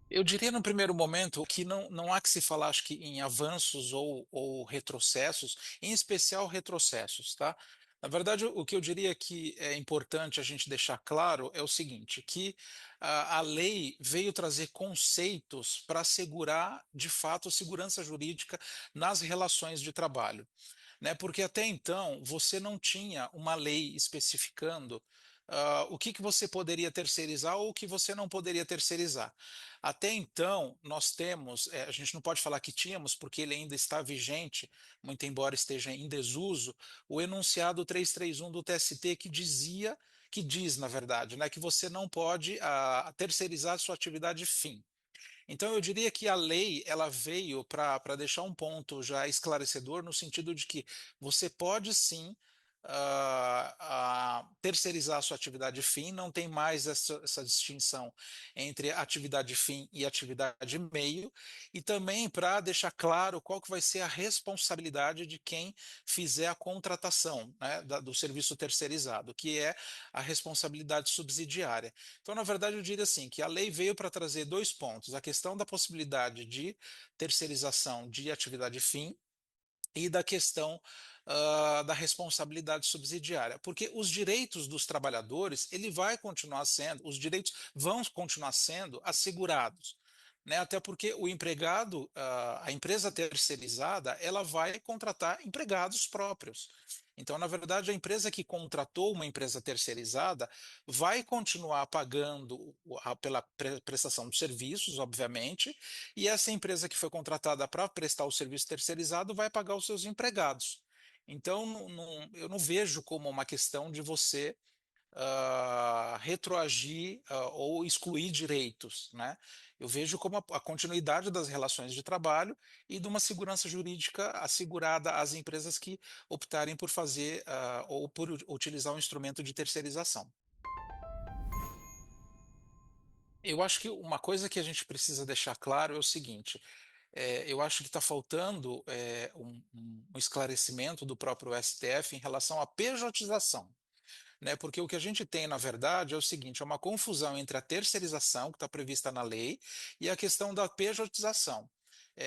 Eu diria no primeiro momento que não há que se falar, acho que em avanços ou retrocessos, em especial retrocessos, tá? Na verdade, o que eu diria que é importante a gente deixar claro é o seguinte, que a lei veio trazer conceitos para assegurar, de fato, segurança jurídica nas relações de trabalho, né? Porque até então você não tinha uma lei especificando o que você poderia terceirizar ou o que você não poderia terceirizar. Até então, nós temos, a gente não pode falar que tínhamos, porque ele ainda está vigente, muito embora esteja em desuso, o enunciado 331 do TST que diz, na verdade, né, que você não pode terceirizar sua atividade fim. Então, eu diria que a lei ela veio para deixar um ponto já esclarecedor no sentido de que você pode sim terceirizar a sua atividade fim, não tem mais essa distinção entre atividade fim e atividade meio, e também para deixar claro qual que vai ser a responsabilidade de quem fizer a contratação, né, do serviço terceirizado, que é a responsabilidade subsidiária. Então, na verdade, eu diria assim, que a lei veio para trazer dois pontos: a questão da possibilidade de terceirização de atividade fim e da questão da responsabilidade subsidiária, porque os direitos dos trabalhadores, os direitos vão continuar sendo assegurados, né? Até porque o empregado, a empresa terceirizada, ela vai contratar empregados próprios. Então, na verdade, a empresa que contratou uma empresa terceirizada vai continuar pagando pela prestação de serviços, obviamente, e essa empresa que foi contratada para prestar o serviço terceirizado vai pagar os seus empregados. Então, eu não vejo como uma questão de você retroagir ou excluir direitos, né? Eu vejo como a continuidade das relações de trabalho e de uma segurança jurídica assegurada às empresas que optarem por fazer ou por utilizar o instrumento de terceirização. Eu acho que uma coisa que a gente precisa deixar claro é o seguinte: eu acho que está faltando um esclarecimento do próprio STF em relação à pejotização, né? Porque o que a gente tem, na verdade, é o seguinte: é uma confusão entre a terceirização, que está prevista na lei, e a questão da pejotização.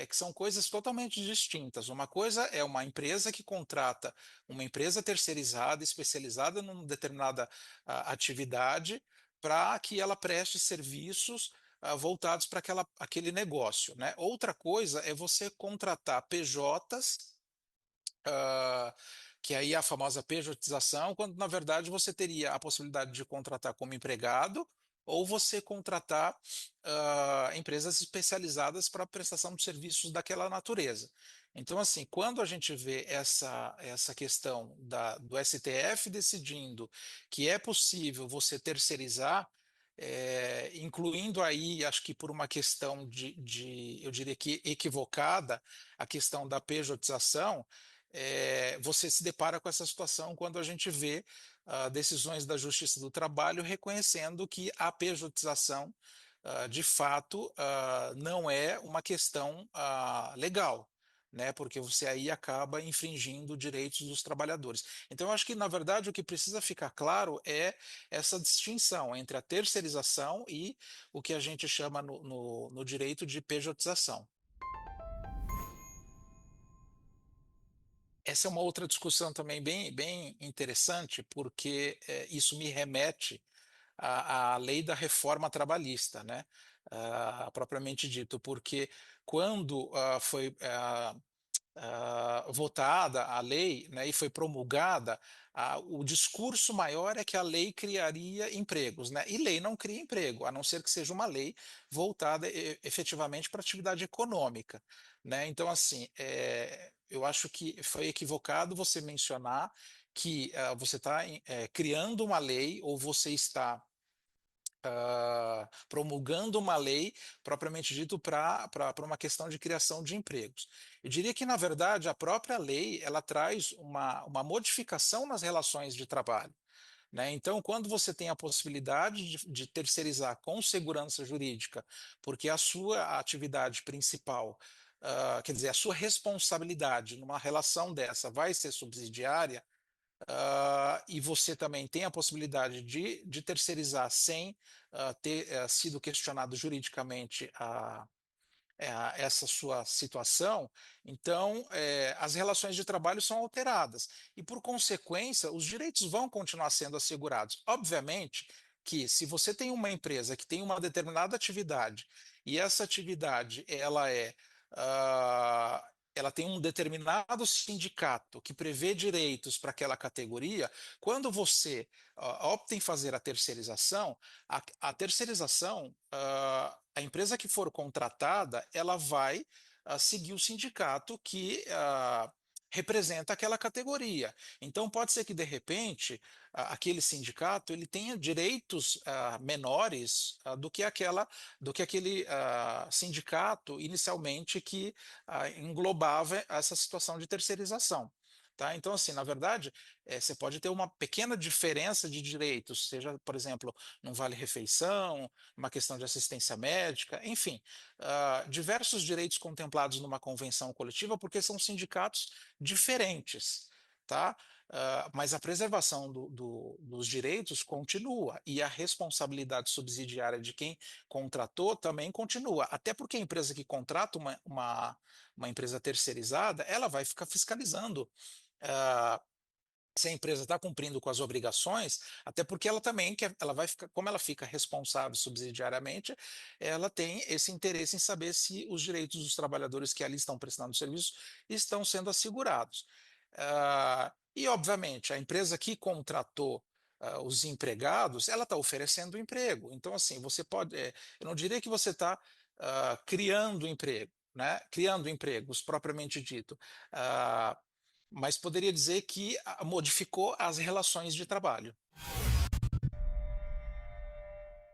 Que são coisas totalmente distintas. Uma coisa é uma empresa que contrata uma empresa terceirizada, especializada numa determinada atividade, para que ela preste serviços voltados para aquele negócio, né? Outra coisa é você contratar PJs, ah, que aí é a famosa pejotização, quando na verdade você teria a possibilidade de contratar como empregado ou você contratar empresas especializadas para a prestação de serviços daquela natureza. Então, assim, quando a gente vê essa questão do STF decidindo que é possível você terceirizar, incluindo aí, acho que por uma questão eu diria que equivocada, a questão da pejotização, você se depara com essa situação quando a gente vê decisões da Justiça do Trabalho reconhecendo que a pejotização, de fato, não é uma questão legal, né? Porque você aí acaba infringindo direitos dos trabalhadores. Então, eu acho que, na verdade, o que precisa ficar claro é essa distinção entre a terceirização e o que a gente chama no direito de pejotização. Essa é uma outra discussão também bem interessante, porque isso me remete à lei da reforma trabalhista, né? Propriamente dito, porque quando foi votada a lei, né, e foi promulgada, o discurso maior é que a lei criaria empregos, né? E lei não cria emprego, a não ser que seja uma lei voltada efetivamente para atividade econômica, né? Então, assim, eu acho que foi equivocado você mencionar que você está criando uma lei ou você está promulgando uma lei propriamente dito para uma questão de criação de empregos. Eu diria que, na verdade, a própria lei ela traz uma modificação nas relações de trabalho, né? Então, quando você tem a possibilidade de terceirizar com segurança jurídica, porque a sua atividade principal, quer dizer, a sua responsabilidade numa relação dessa vai ser subsidiária, e você também tem a possibilidade de terceirizar sem ter sido questionado juridicamente essa sua situação, então as relações de trabalho são alteradas e, por consequência, os direitos vão continuar sendo assegurados. Obviamente que se você tem uma empresa que tem uma determinada atividade e essa atividade ah, ela tem um determinado sindicato que prevê direitos para aquela categoria, quando você opta em fazer a terceirização, a terceirização, a empresa que for contratada, ela vai seguir o sindicato que representa aquela categoria. Então, pode ser que, de repente, aquele sindicato ele tenha direitos menores do que aquele sindicato inicialmente que englobava essa situação de terceirização. Tá? Então, assim, na verdade, você pode ter uma pequena diferença de direitos, seja, por exemplo, num vale-refeição, uma questão de assistência médica, enfim, diversos direitos contemplados numa convenção coletiva, porque são sindicatos diferentes, tá? Mas a preservação dos direitos continua e a responsabilidade subsidiária de quem contratou também continua, até porque a empresa que contrata uma empresa terceirizada, ela vai ficar fiscalizando ah, se a empresa está cumprindo com as obrigações, até porque ela também quer, ela vai ficar, como ela fica responsável subsidiariamente, ela tem esse interesse em saber se os direitos dos trabalhadores que ali estão prestando serviço estão sendo assegurados. E, obviamente, a empresa que contratou os empregados, ela está oferecendo emprego. Então, assim, você pode, eu não diria que você está criando emprego, né? Criando empregos, propriamente dito. Ah, mas poderia dizer que modificou as relações de trabalho.